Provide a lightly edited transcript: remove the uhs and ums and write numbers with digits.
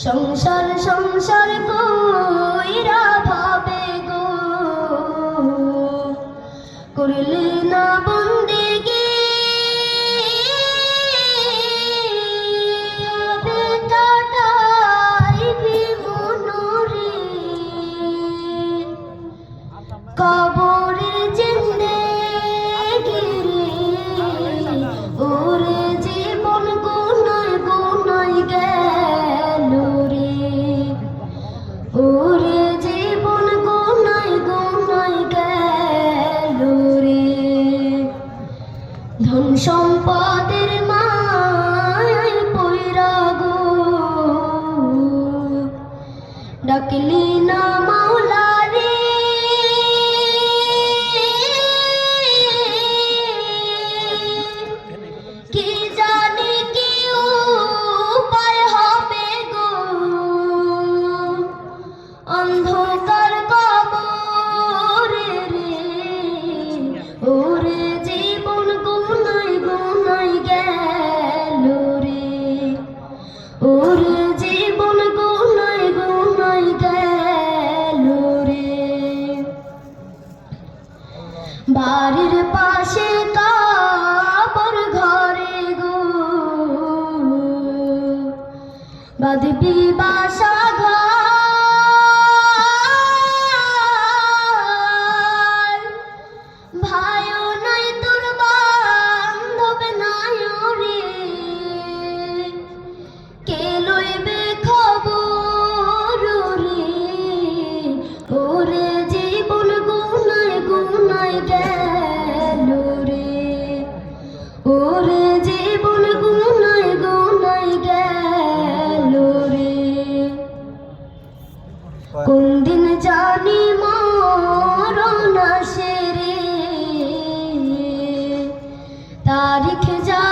সংসার সংসার কইরা ভাবে গো করলে না বন্দেগি হবে কাটাইবি মনোরে কবরের জিন্দেগি রে ওরে জীবন গুনায় গুনায় গেল রে ওরে জীবন গুনায় গুনায় গেল রে ধন সম্পদের মায়ায় পইরা গো ডাকলি না মাওলা রে কি জানি কি উপায় হবে গো অন্ধকার কবরে রে ওরে জীবন গুনায় গুনায় গেল রে ওরে জীবন গুনায় গুনায় গেল রে বাড়ির পাশে কাবর ঘরে গো বাঁধবি বাসা ঘর ভাইও নাই তোর বান্ধব নাই রে কে লইবে খবর রে ওরে জীবন গুনায় গুনায় গেল রে ওরে জীবন গুনায় গুনায় গেল রে কোন দিন জানি মরণ আসে রে তারিখ যা